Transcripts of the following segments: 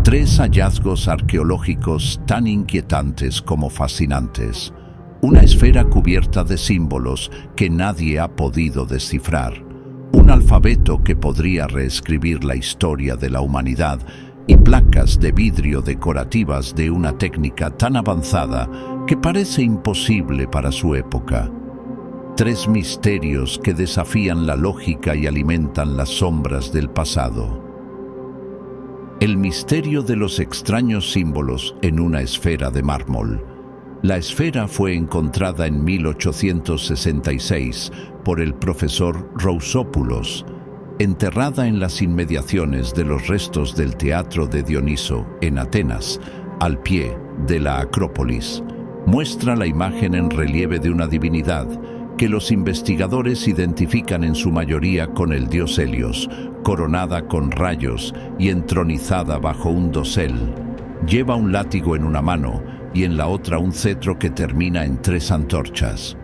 Tres hallazgos arqueológicos tan inquietantes como fascinantes. Una esfera cubierta de símbolos que nadie ha podido descifrar. Un alfabeto que podría reescribir la historia de la humanidad y placas de vidrio decorativas de una técnica tan avanzada que parece imposible para su época. Tres misterios que desafían la lógica y alimentan las sombras del pasado. El misterio de los extraños símbolos en una esfera de mármol. La esfera fue encontrada en 1866 por el profesor Rousopoulos, enterrada en las inmediaciones de los restos del Teatro de Dioniso, en Atenas, al pie de la Acrópolis. Muestra la imagen en relieve de una divinidad que los investigadores identifican en su mayoría con el dios Helios, coronada con rayos y entronizada bajo un dosel. Lleva un látigo en una mano y en la otra un cetro que termina en tres antorchas.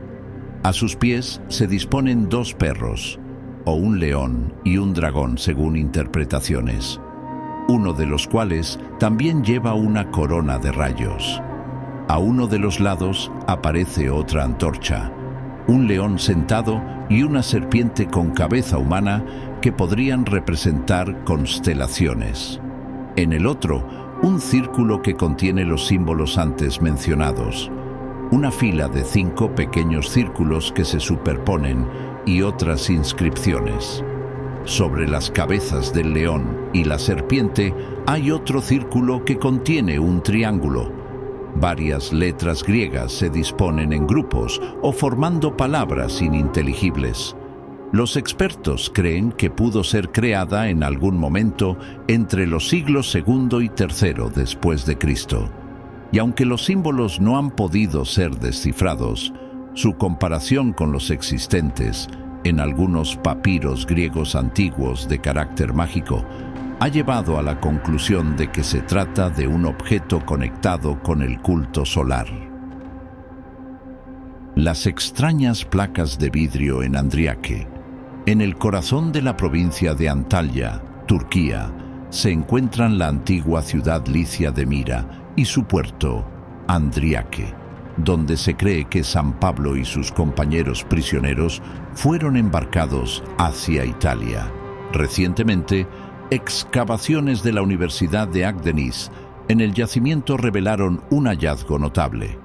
A sus pies se disponen dos perros, o un león y un dragón según interpretaciones, uno de los cuales también lleva una corona de rayos. A uno de los lados aparece otra antorcha, un león sentado y una serpiente con cabeza humana que podrían representar constelaciones. En el otro, un círculo que contiene los símbolos antes mencionados, una fila de 5 pequeños círculos que se superponen y otras inscripciones. Sobre las cabezas del león y la serpiente hay otro círculo que contiene un triángulo. Varias letras griegas se disponen en grupos o formando palabras ininteligibles. Los expertos creen que pudo ser creada en algún momento entre los siglos II y III después de Cristo. Y aunque los símbolos no han podido ser descifrados, su comparación con los existentes en algunos papiros griegos antiguos de carácter mágico ha llevado a la conclusión de que se trata de un objeto conectado con el culto solar. Las extrañas placas de vidrio en Andriake. En el corazón de la provincia de Antalya, Turquía, se encuentran la antigua ciudad licia de Mira y su puerto, Andriake, donde se cree que San Pablo y sus compañeros prisioneros fueron embarcados hacia Italia. Recientemente, excavaciones de la Universidad de Agdenis en el yacimiento revelaron un hallazgo notable: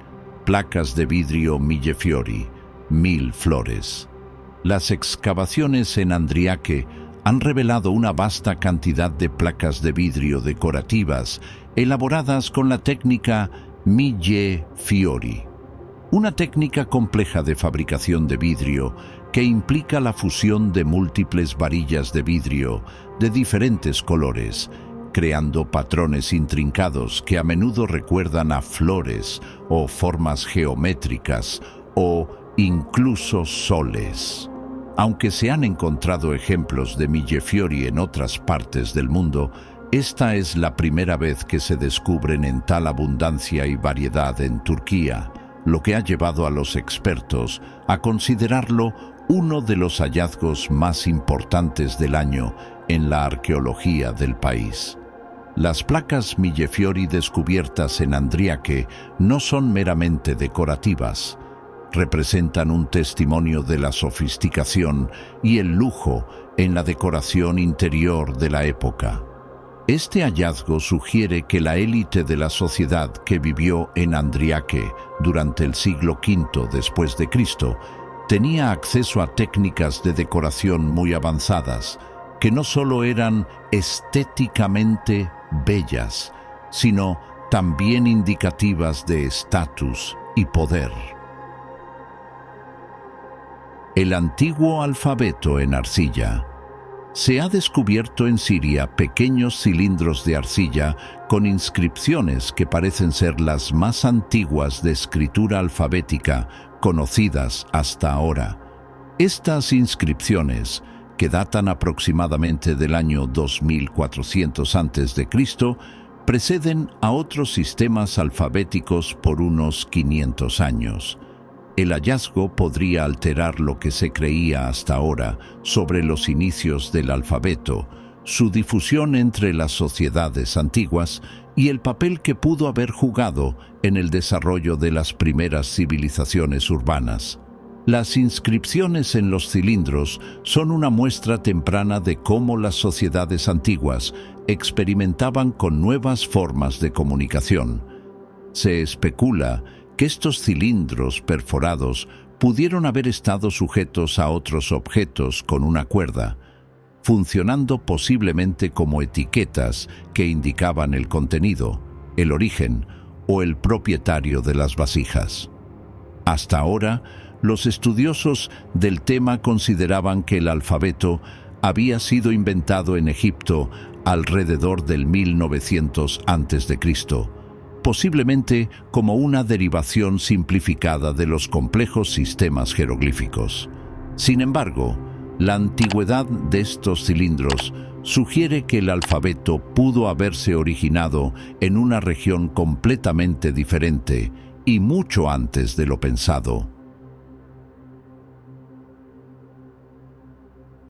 placas de vidrio Millefiori, 1000 flores. Las excavaciones en Andriake han revelado una vasta cantidad de placas de vidrio decorativas elaboradas con la técnica Millefiori, una técnica compleja de fabricación de vidrio que implica la fusión de múltiples varillas de vidrio de diferentes colores, creando patrones intrincados que a menudo recuerdan a flores o formas geométricas o incluso soles. Aunque se han encontrado ejemplos de Millefiori en otras partes del mundo, esta es la primera vez que se descubren en tal abundancia y variedad en Turquía, lo que ha llevado a los expertos a considerarlo uno de los hallazgos más importantes del año en la arqueología del país. Las placas Millefiori descubiertas en Andriake no son meramente decorativas. Representan un testimonio de la sofisticación y el lujo en la decoración interior de la época. Este hallazgo sugiere que la élite de la sociedad que vivió en Andriake durante el siglo V después de Cristo tenía acceso a técnicas de decoración muy avanzadas, que no solo eran estéticamente bellas, sino también indicativas de estatus y poder. El antiguo alfabeto en arcilla. Se ha descubierto en Siria pequeños cilindros de arcilla con inscripciones que parecen ser las más antiguas de escritura alfabética conocidas hasta ahora. Estas inscripciones, que datan aproximadamente del año 2400 a.C., preceden a otros sistemas alfabéticos por unos 500 años. El hallazgo podría alterar lo que se creía hasta ahora sobre los inicios del alfabeto, su difusión entre las sociedades antiguas y el papel que pudo haber jugado en el desarrollo de las primeras civilizaciones urbanas. Las inscripciones en los cilindros son una muestra temprana de cómo las sociedades antiguas experimentaban con nuevas formas de comunicación. Se especula que estos cilindros perforados pudieron haber estado sujetos a otros objetos con una cuerda, funcionando posiblemente como etiquetas que indicaban el contenido, el origen o el propietario de las vasijas. Hasta ahora, los estudiosos del tema consideraban que el alfabeto había sido inventado en Egipto alrededor del 1900 a.C., posiblemente como una derivación simplificada de los complejos sistemas jeroglíficos. Sin embargo, la antigüedad de estos cilindros sugiere que el alfabeto pudo haberse originado en una región completamente diferente y mucho antes de lo pensado.